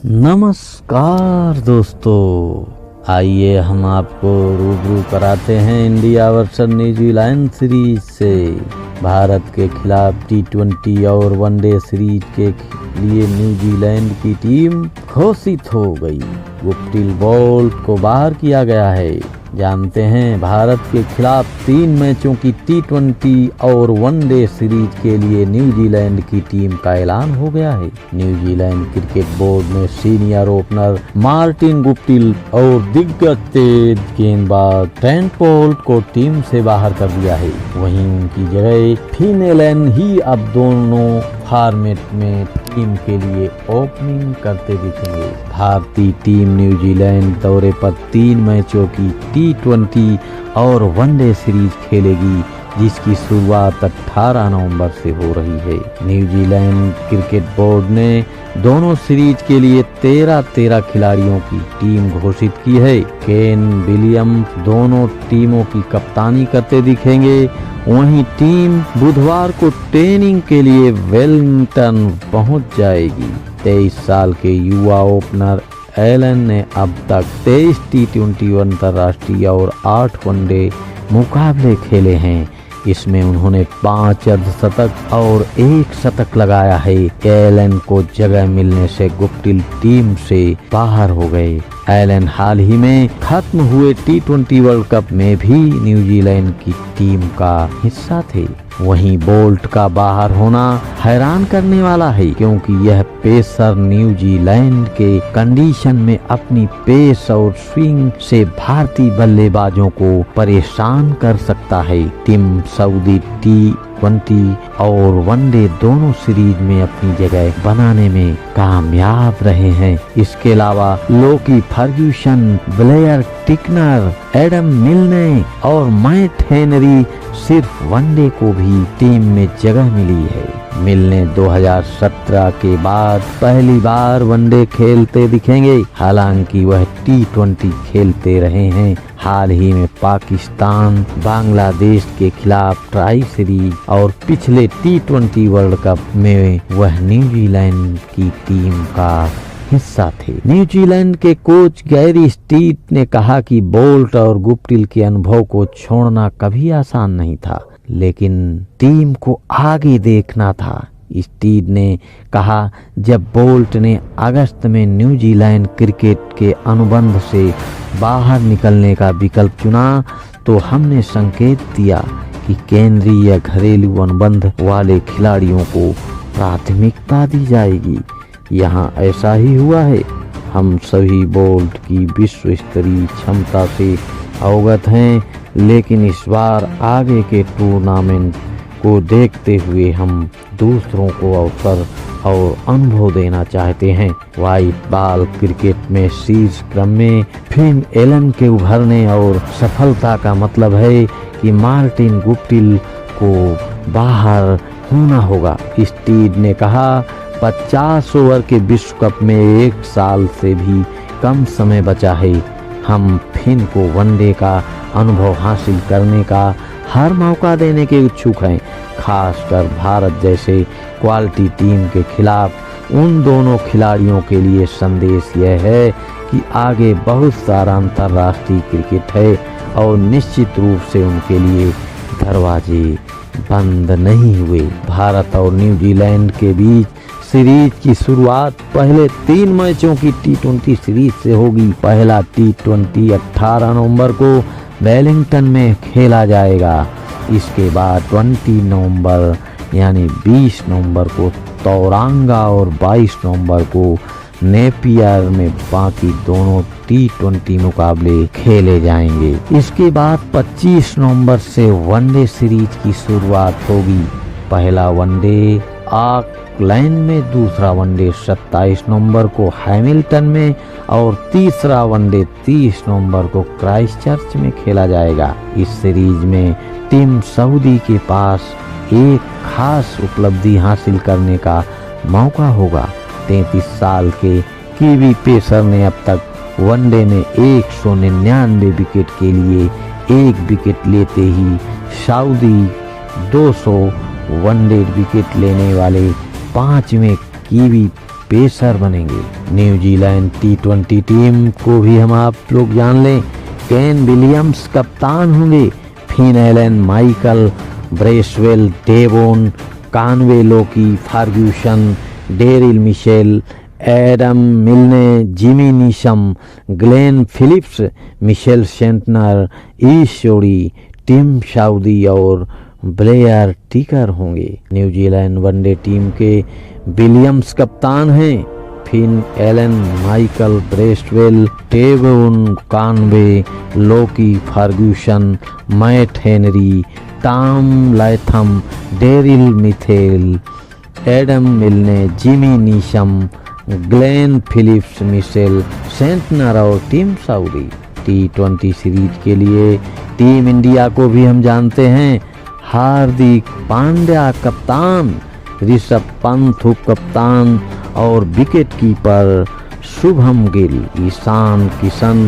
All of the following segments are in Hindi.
नमस्कार दोस्तों, आइए हम आपको रूबरू कराते हैं इंडिया वर्सेस न्यूजीलैंड सीरीज से। भारत के खिलाफ टी20 और वनडे सीरीज के लिए न्यूजीलैंड की टीम घोषित हो गई। गुप्टिल बोल्ट को बाहर किया गया है। जानते हैं, भारत के खिलाफ 3 मैचों की टी20 और वनडे सीरीज के लिए न्यूजीलैंड की टीम का ऐलान हो गया है। न्यूजीलैंड क्रिकेट बोर्ड ने सीनियर ओपनर मार्टिन गुप्टिल और दिग्गज तेज गेंदबाज ट्रेंट बोल्ट को टीम से बाहर कर दिया है। वहीं उनकी जगह फिन एलन ही अब दोनों फॉर्मेट में टीम के लिए ओपनिंग करते दिखेंगे। भारतीय टीम न्यूजीलैंड दौरे पर 3 मैचों की टी20 और वनडे सीरीज खेलेगी, जिसकी शुरुआत 18 नवंबर से हो रही है। न्यूजीलैंड क्रिकेट बोर्ड ने दोनों सीरीज के लिए 13 खिलाड़ियों की टीम घोषित की है। केन विलियम्स दोनों टीमों की कप्तानी करते दिखेंगे। वहीं टीम बुधवार को ट्रेनिंग के लिए वेलिंगटन पहुंच जाएगी। 23 साल के युवा ओपनर एलन ने अब तक 23 टी20 अंतर्राष्ट्रीय और 8 वनडे मुकाबले खेले हैं। इसमें उन्होंने 5 अर्धशतक और 1 शतक लगाया है। एलन को जगह मिलने से गुप्टिल टीम से बाहर हो गए। एलन हाल ही में खत्म हुए टी20 वर्ल्ड कप में भी न्यूजीलैंड की टीम का हिस्सा थे। वहीं बोल्ट का बाहर होना हैरान करने वाला है, क्योंकि यह पेसर न्यूजीलैंड के कंडीशन में अपनी पेस और स्विंग से भारतीय बल्लेबाजों को परेशान कर सकता है। टीम सऊदी टी20 और वनडे दोनों सीरीज में अपनी जगह बनाने में कामयाब रहे हैं। इसके अलावा Lockie Ferguson, Blair Tickner, Adam मिलने और मैट हेनरी सिर्फ वनडे को भी टीम में जगह मिली है। मिलने 2017 के बाद पहली बार वनडे खेलते दिखेंगे। हालांकि वह टी20 खेलते रहे हैं। हाल ही में पाकिस्तान, बांग्लादेश के खिलाफ ट्राई सीरीज और पिछले टी20 वर्ल्ड कप में वह न्यूजीलैंड की टीम का हिस्सा थे। न्यूजीलैंड के कोच गैरी स्टीट ने कहा कि बोल्ट और गुप्टिल के अनुभव को छोड़ना कभी आसान नहीं था, लेकिन टीम को आगे देखना था। स्टीड ने कहा, जब बोल्ट ने अगस्त में न्यूजीलैंड क्रिकेट के अनुबंध से बाहर निकलने का विकल्प चुना, तो हमने संकेत दिया कि केंद्रीय घरेलू अनुबंध वाले खिलाड़ियों को प्राथमिकता दी जाएगी। यहाँ ऐसा ही हुआ है। हम सभी बोल्ट की विश्व स्तरीय क्षमता से अवगत हैं, लेकिन इस बार आगे के टूर्नामेंट को देखते हुए हम दूसरों को अवसर और अनुभव देना चाहते हैं। व्हाइट बॉल क्रिकेट में शीर्ष क्रम में फिन एलन के उभरने और सफलता का मतलब है कि मार्टिन गुप्टिल को बाहर होना होगा। स्टीड ने कहा, 50 ओवर के विश्व कप में 1 साल से भी कम समय बचा है। हम फिन को वनडे का अनुभव हासिल करने का हर मौका देने के इच्छुक हैं। खासकर भारत जैसे क्वालिटी टीम के खिलाफ उन दोनों खिलाड़ियों के लिए संदेश यह है कि आगे बहुत सारा अंतर्राष्ट्रीय क्रिकेट है और निश्चित रूप से उनके लिए दरवाजे बंद नहीं हुए। भारत और न्यूजीलैंड के बीच सीरीज की शुरुआत पहले 3 मैचों की टी20 सीरीज से होगी। पहला टी20 18 नवंबर को वेलिंगटन में खेला जाएगा। इसके बाद 20 नवंबर यानी 20 नवंबर को तौरांगा और 22 नवंबर को नेपियर में बाकी दोनों टी20 मुकाबले खेले जाएंगे। इसके बाद 25 नवंबर से वनडे सीरीज की शुरुआत होगी। पहला वनडे ऑकलैंड में, दूसरा वनडे 27 नवंबर को हैमिल्टन में और तीसरा वनडे 30 नवंबर को क्राइस्टचर्च में खेला जाएगा। इस सीरीज में टीम सऊदी के पास एक खास उपलब्धि हासिल करने का मौका होगा। 33 साल के कीवी पेसर ने अब तक वनडे में 199 विकेट के लिए 1 विकेट लेते ही सऊदी 200 वनडे विकेट लेने वाले 5वें कीवी पेसर बनेंगे। न्यूजीलैंड टी20 टीम को भी हम आप लोग जान लें। केन विलियम्स कप्तान होंगे। Finn Allen, Michael Bracewell, Devon Conway, Lockie Ferguson, Daryl Mitchell, Adam Milne, Jimmy Neesham, Glenn Phillips, Mitchell Santner, ईशोरी, टिम साउदी और ब्लेयर टिकर होंगे। न्यूजीलैंड वनडे टीम के विलियम्स कप्तान हैं। Finn Allen, Michael Bracewell, Devon Conway, Lockie Ferguson, Matt Henry, Tom Latham, Daryl Mitchell, Adam Milne, Jimmy Neesham, Glenn Phillips, Mitchell Santner और टिम साउदी। टी20 सीरीज के लिए टीम इंडिया को भी हम जानते हैं। हार्दिक पांड्या कप्तान, ऋषभ पंत उप कप्तान और wicket keeper Shubham Gill, Ishan Kishan,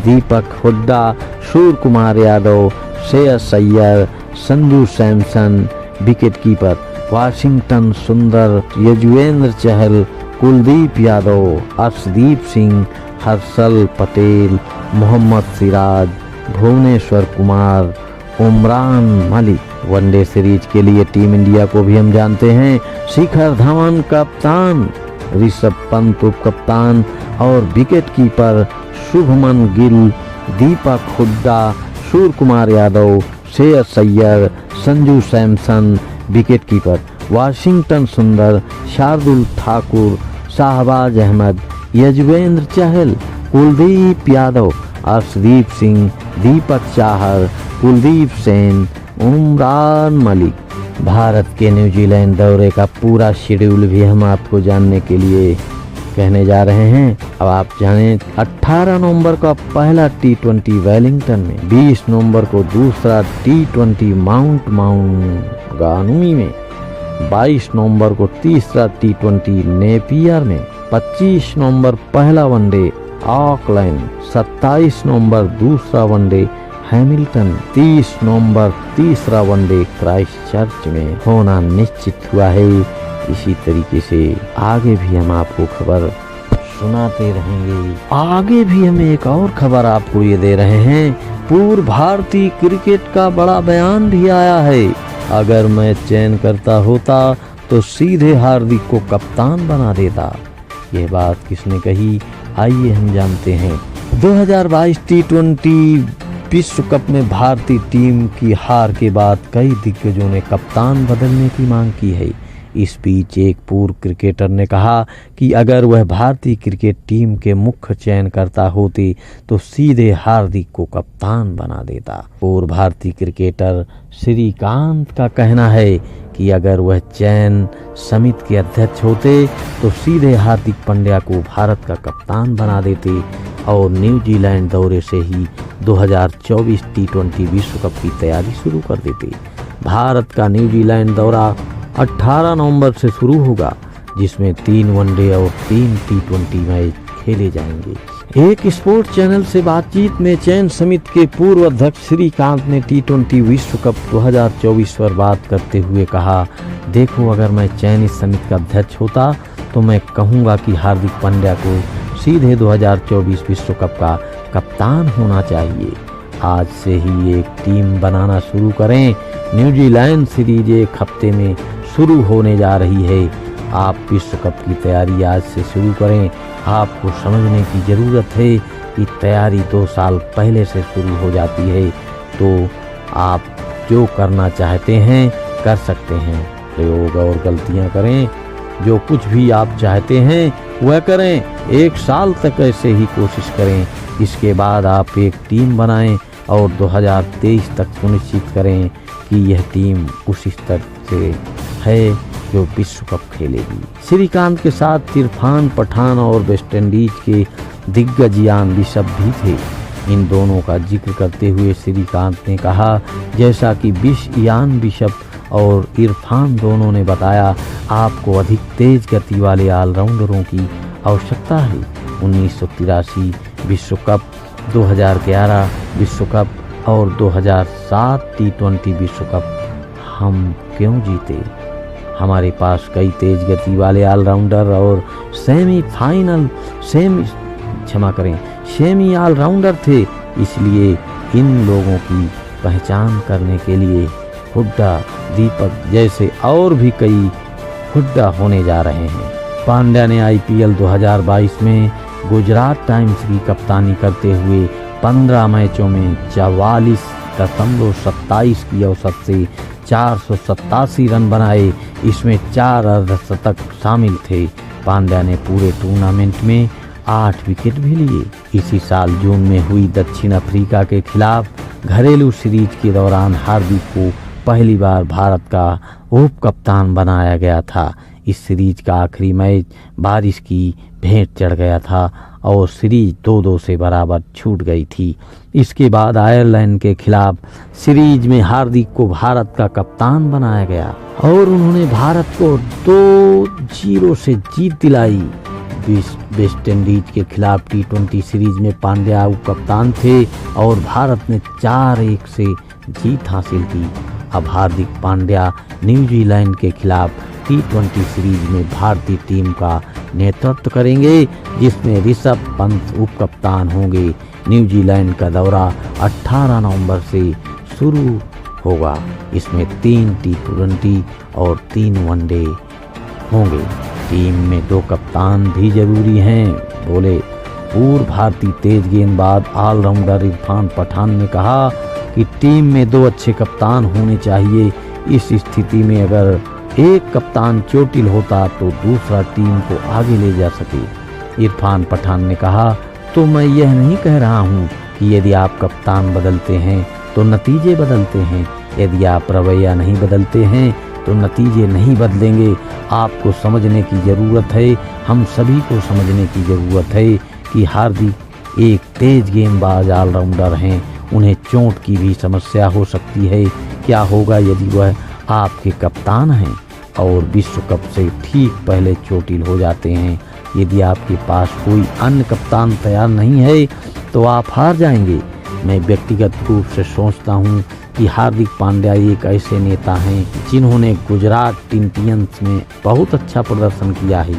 Deepak Hooda, Surya Kumar Yadav, Shreyas Iyer, Sanju Samson wicket keeper, Washington Sundar, Yuzvendra Chahal, Kuldeep Yadav, Arshdeep Singh, Harshal Patel, Mohammed Siraj, Bhuvneshwar Kumar, Umran Malik. One day series के लिए टीम इंडिया को भी हम जानते हैं। शिखर धवन कप्तान, ऋषभ पंत उप कप्तान और wicket keeper Shubman Gill, Deepak Hooda, Surya Kumar Yadav, Shreyas Iyer, Sanju Samson wicket keeper, Washington Sundar, Shardul Thakur, Shahbaz Ahmad, Yuzvendra Chahal, Kuldeep Yadav, Arshdeep Singh, Deepak Chahar, Kuldeep Sen, Umran Malik. Bharat के न्यूजीलैंड दौरे का पूरा शेड्यूल भी हम आपको जानने के लिए कहने जा रहे हैं। अब आप जानें, 18 नवंबर का पहला टी20 वेलिंगटन में, 20 नवंबर को दूसरा टी20 माउंट गानुई में, 22 नवंबर को तीसरा टी20 नेपियर में, 25 नवंबर पहला वनडे ऑकलैंड, 27 नवंबर दूसरा वनडे हैमिल्टन, 30 नवंबर तीसरा वनडे क्राइस्टचर्च में होना निश्चित हुआ है। इसी तरीके से आगे भी हम आपको खबर सुनाते रहेंगे। आगे भी हम एक और खबर आपको ये दे रहे हैं। पूर्व भारतीय क्रिकेट का बड़ा बयान भी आया है। अगर मैं चयन करता होता तो सीधे हार्दिक को कप्तान बना देता। यह बात किसने कही, आइए हम जानते हैं। 2022 टी20 विश्व कप में भारतीय टीम की हार के बाद कई दिग्गजों ने कप्तान बदलने की मांग की है। इस बीच एक पूर्व क्रिकेटर ने कहा कि अगर वह भारतीय क्रिकेट टीम के मुख्य चयन करता होते तो सीधे हार्दिक को कप्तान बना देता। पूर्व भारतीय क्रिकेटर श्रीकांत का कहना है कि अगर वह चयन समिति के अध्यक्ष होते तो सीधे हार्दिक पांड्या को भारत का कप्तान बना देते और न्यूजीलैंड दौरे से ही 2024 टी20 विश्व कप की तैयारी शुरू कर देते। भारत का न्यूजीलैंड दौरा 18 नवंबर से शुरू होगा, जिसमें 3 वनडे और 3 टी20 मैच खेले जाएंगे। एक स्पोर्ट्स चैनल से बातचीत में चयन समिति के पूर्व अध्यक्ष श्रीकांत ने टी20 विश्व कप 2024 पर बात करते हुए कहा, देखो, अगर मैं चयनित समिति का अध्यक्ष होता तो मैं कहूँगा कि हार्दिक पांड्या को सीधे 2024 विश्व कप का कप्तान होना चाहिए। आज से ही एक टीम बनाना शुरू करें। न्यूजीलैंड सीरीज एक हफ्ते में शुरू होने जा रही है। आप विश्व कप की तैयारी आज से शुरू करें। आपको समझने की ज़रूरत है कि तैयारी 2 साल पहले से शुरू हो जाती है, तो आप जो करना चाहते हैं कर सकते हैं। प्रयोग और गलतियां करें, जो कुछ भी आप चाहते हैं वह करें। 1 साल तक ऐसे ही कोशिश करें। इसके बाद आप एक टीम बनाएं और 2023 तक सुनिश्चित करें कि यह टीम उस स्तर से है जो विश्व कप खेलेगी। श्रीकांत के साथ इरफान पठान और वेस्टइंडीज के दिग्गज इयान बिशप भी थे। इन दोनों का जिक्र करते हुए श्रीकांत ने कहा, जैसा कि इयान बिशप और इरफान दोनों ने बताया, आपको अधिक तेज गति वाले ऑलराउंडरों की आवश्यकता है। 1983 विश्व कप, 2011 विश्व कप और 2007 टी20 विश्व कप हम क्यों जीते? हमारे पास कई तेज गति वाले ऑलराउंडर और सेमी ऑलराउंडर थे, इसलिए इन लोगों की पहचान करने के लिए हुड्डा, दीपक जैसे और भी कई हुड्डा होने जा रहे हैं। पांड्या ने IPL 2022 में गुजरात टाइम्स की कप्तानी करते हुए 15 मैचों में 44.27 की औसत से 487 रन बनाए। इसमें 4 अर्धशतक शामिल थे। पांड्या ने पूरे टूर्नामेंट में 8 विकेट भी लिए। इसी साल जून में हुई दक्षिण अफ्रीका के खिलाफ घरेलू सीरीज के दौरान हार्दिक को पहली बार भारत का उप कप्तान बनाया गया था। इस सीरीज का आखिरी मैच बारिश की भेंट चढ़ गया था और सीरीज 2-2 से बराबर छूट गई थी। इसके बाद आयरलैंड के खिलाफ सीरीज में हार्दिक को भारत का कप्तान बनाया गया और उन्होंने भारत को 2-0 से जीत दिलाई। वेस्ट इंडीज के खिलाफ T20 सीरीज में पांड्या उप कप्तान थे और भारत ने 4-1 से जीत हासिल की। अब हार्दिक पांड्या न्यूजीलैंड के खिलाफ T20 सीरीज में भारतीय टीम का नेतृत्व करेंगे, जिसमें ऋषभ पंत उप कप्तान होंगे। न्यूजीलैंड का दौरा 18 नवंबर से शुरू होगा। इसमें 3 T20 और 3 वनडे होंगे। टीम में 2 कप्तान भी जरूरी हैं, बोले पूर्व भारतीय तेज गेंदबाज ऑलराउंडर इरफान पठान ने कहा कि टीम में 2 अच्छे कप्तान होने चाहिए। इस स्थिति में अगर एक कप्तान चोटिल होता तो दूसरा टीम को आगे ले जा सके। इरफान पठान ने कहा, तो मैं यह नहीं कह रहा हूँ कि यदि आप कप्तान बदलते हैं तो नतीजे बदलते हैं। यदि आप रवैया नहीं बदलते हैं तो नतीजे नहीं बदलेंगे। आपको समझने की ज़रूरत है, हम सभी को समझने की ज़रूरत है कि हार्दिक एक तेज गेंदबाज ऑलराउंडर हैं। उन्हें चोट की भी समस्या हो सकती है। क्या होगा यदि वह आपके कप्तान हैं और विश्व कप से ठीक पहले चोटिल हो जाते हैं? यदि आपके पास कोई अन्य कप्तान तैयार नहीं है तो आप हार जाएंगे। मैं व्यक्तिगत रूप से सोचता हूं कि हार्दिक पांड्या एक ऐसे नेता हैं जिन्होंने गुजरात टाइटंस में बहुत अच्छा प्रदर्शन किया है,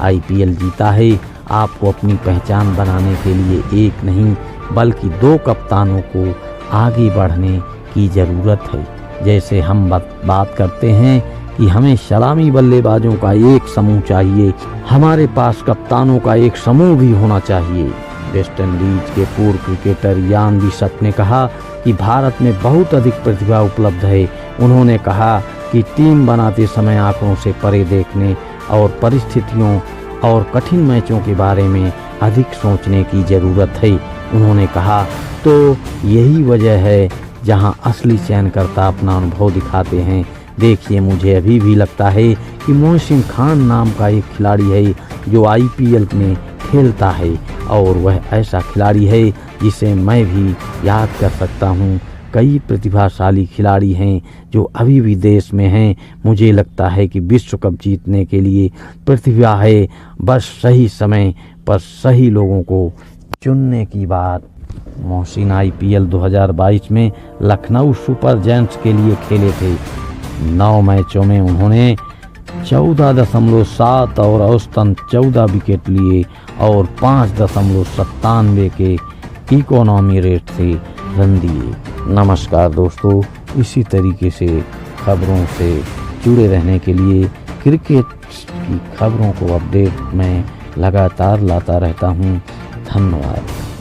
IPL जीता है। आपको अपनी पहचान बनाने के लिए एक नहीं बल्कि 2 कप्तानों को आगे बढ़ने की ज़रूरत है। जैसे हम बात करते हैं कि हमें सलामी बल्लेबाजों का एक समूह चाहिए, हमारे पास कप्तानों का एक समूह भी होना चाहिए। वेस्ट इंडीज के पूर्व क्रिकेटर यान बिशप ने कहा कि भारत में बहुत अधिक प्रतिभा उपलब्ध है। उन्होंने कहा कि टीम बनाते समय आंकड़ों से परे देखने और परिस्थितियों और कठिन मैचों के बारे में अधिक सोचने की ज़रूरत है। उन्होंने कहा, तो यही वजह है जहां असली चयनकर्ता अपना अनुभव दिखाते हैं। देखिए, मुझे अभी भी लगता है कि मोहसिन खान नाम का एक खिलाड़ी है जो IPL में खेलता है और वह ऐसा खिलाड़ी है जिसे मैं भी याद कर सकता हूं। कई प्रतिभाशाली खिलाड़ी हैं जो अभी भी देश में हैं। मुझे लगता है कि विश्व कप जीतने के लिए प्रतिभा है, बस सही समय पर सही लोगों को चुनने की बात। मोहसिन IPL 2022 में लखनऊ सुपर जायंट्स के लिए खेले थे। 9 मैचों में उन्होंने 14.7 और औसतन 14 विकेट लिए और 5.97 के इकोनॉमी रेट से रन दिए। नमस्कार दोस्तों, इसी तरीके से खबरों से जुड़े रहने के लिए क्रिकेट की खबरों को अपडेट मैं लगातार लाता रहता हूँ। धन्यवाद।